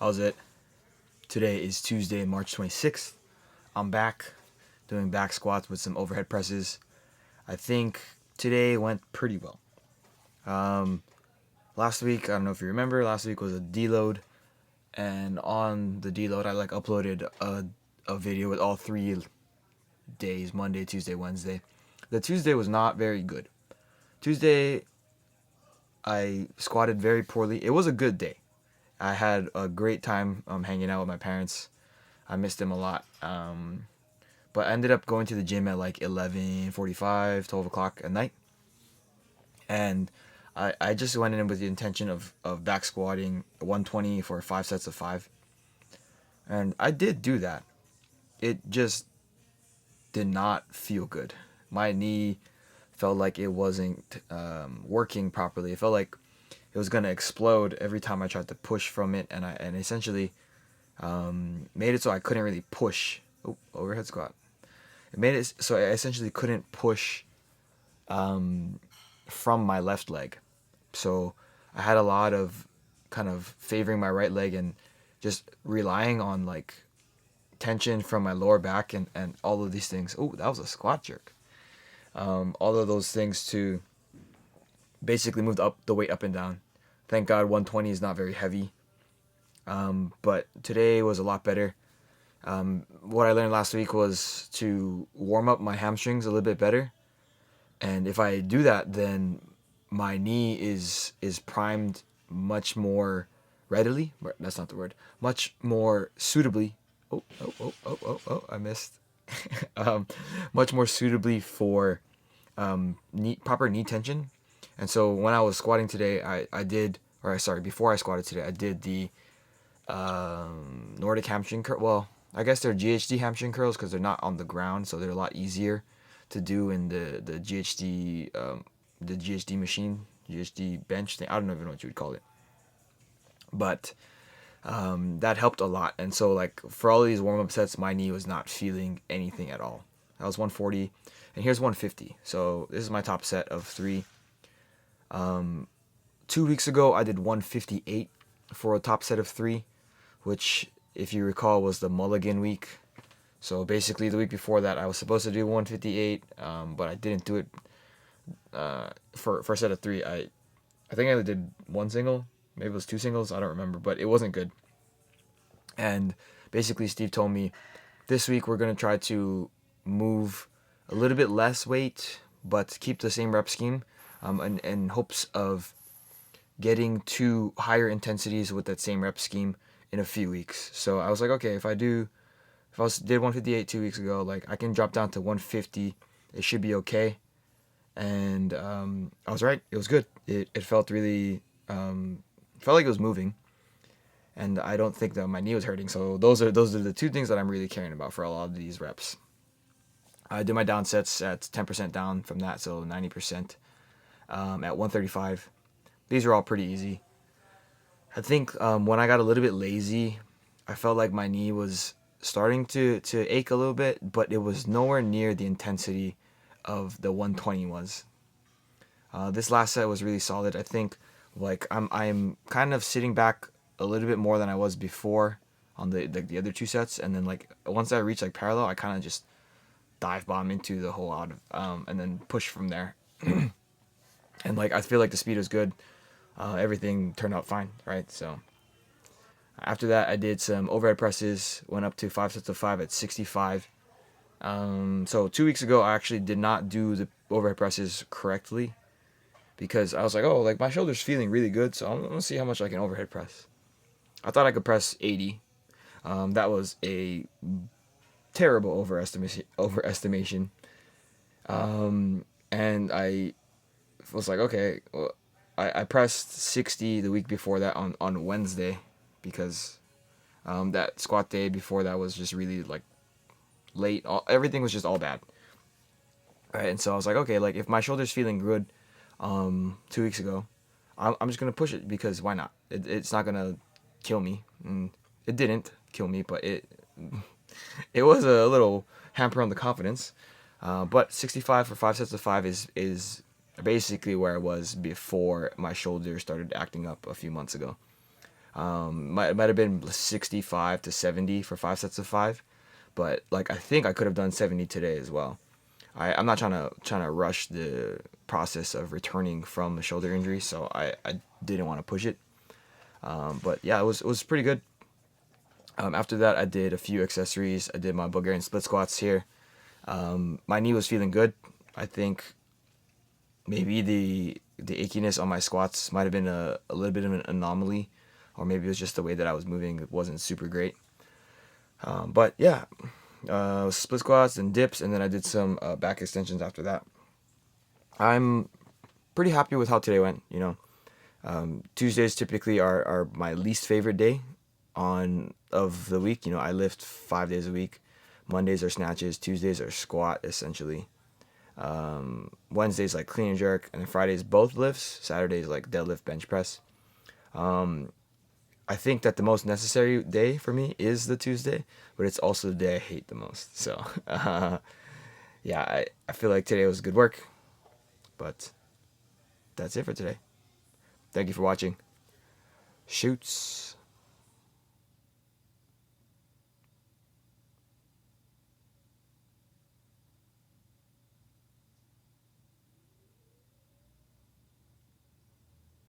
How's it? Today is Tuesday, March 26th. I'm back doing back squats with some overhead presses. I think today went pretty well. Um, Last week, I don't know if you remember, last week was a deload, and on the deload, I uploaded a video with all 3 days: Monday, Tuesday, Wednesday. The Tuesday was not very good. Tuesday, I squatted very poorly. It was a good day. I had a great time hanging out with my parents. I missed them a lot. But I ended up going to the gym at like 11:45, 12 o'clock at night. And I just went in with the intention of back squatting 120 for 5 sets of 5. And I did do that. It just did not feel good. My knee felt like it wasn't working properly. It felt like it was going to explode every time I tried to push from it. And essentially made it so I couldn't really push. Oh, overhead squat. It made it so I essentially couldn't push from my left leg. So I had a lot of kind of favoring my right leg and just relying on like tension from my lower back and all of these things. Oh, that was a squat jerk. All of those things to basically move the weight up and down. Thank God 120 is not very heavy. But today was a lot better. What I learned last week was to warm up my hamstrings a little bit better. And if I do that, then my knee is primed much more readily. That's not the word. Much more suitably. Oh! I missed. Much more suitably for proper knee tension. And so when I was squatting today, before I squatted today, I did the Nordic hamstring curl. Well, I guess they're GHD hamstring curls because they're not on the ground, so they're a lot easier to do in the GHD machine, GHD bench thing. I don't even know what you would call it, but that helped a lot. And so like for all of these warm up sets, my knee was not feeling anything at all. That was 140, and here's 150. So this is my top set of 3. 2 weeks ago, I did 158 for a top set of 3, which, if you recall, was the mulligan week. So basically, the week before that, I was supposed to do 158, but I didn't do it for a set of 3. I think I only did one single, maybe it was 2 singles, I don't remember, but it wasn't good. And basically, Steve told me this week we're gonna try to move a little bit less weight, but keep the same rep scheme, in hopes of getting to higher intensities with that same rep scheme in a few weeks. So I was like, okay, if I did 158 2 weeks ago, like I can drop down to 150. It should be okay. And I was right. It was good. It felt really felt like it was moving, and I don't think that my knee was hurting. So those are the 2 things that I'm really caring about for a lot of these reps. I did my down sets at 10% down from that, so 90% at 135. These are all pretty easy. I think when I got a little bit lazy, I felt like my knee was starting to ache a little bit, but it was nowhere near the intensity of the 120 was. This last set was really solid. I think like I'm kind of sitting back a little bit more than I was before on the other 2 sets, and then like once I reach like parallel, I kind of just dive bomb into the whole out of and then push from there. And like I feel like the speed was good. Everything turned out fine, right? So after that, I did some overhead presses, went up to 5 sets of 5 at 65. So 2 weeks ago, I actually did not do the overhead presses correctly because I was like, oh, like my shoulder's feeling really good, so I'm gonna see how much I can overhead press. I thought I could press 80. That was a terrible overestimation. And I was like, okay, well, I pressed 60 the week before that on Wednesday because that squat day before that was just really like late. Everything was just all bad. Right, and so I was like, okay, like if my shoulder's feeling good 2 weeks ago, I'm just gonna push it because why not? It's not gonna kill me. And it didn't kill me, but it was a little hamper on the confidence. But 65 for 5 sets of 5 is basically where I was before my shoulder started acting up a few months ago. It might have been 65 to 70 for 5 sets of 5, but like I think I could have done 70 today as well. I'm not trying to rush the process of returning from a shoulder injury, so I didn't want to push it. But yeah, it was pretty good. After that, I did a few accessories. I did my Bulgarian split squats here. My knee was feeling good. I think maybe the achiness on my squats might have been a little bit of an anomaly, or maybe it was just the way that I was moving. It wasn't super great. But yeah, split squats and dips, and then I did some back extensions after that. I'm pretty happy with how today went. Tuesdays typically are my least favorite day of the week. I lift 5 days a week. Mondays are snatches. Tuesdays are squat essentially. Wednesdays like clean and jerk, and then Fridays both lifts. Saturdays like deadlift, bench press. I think that the most necessary day for me is the Tuesday, but it's also the day I hate the most. So, yeah, I feel like today was good work, but that's it for today. Thank you for watching. Shoots.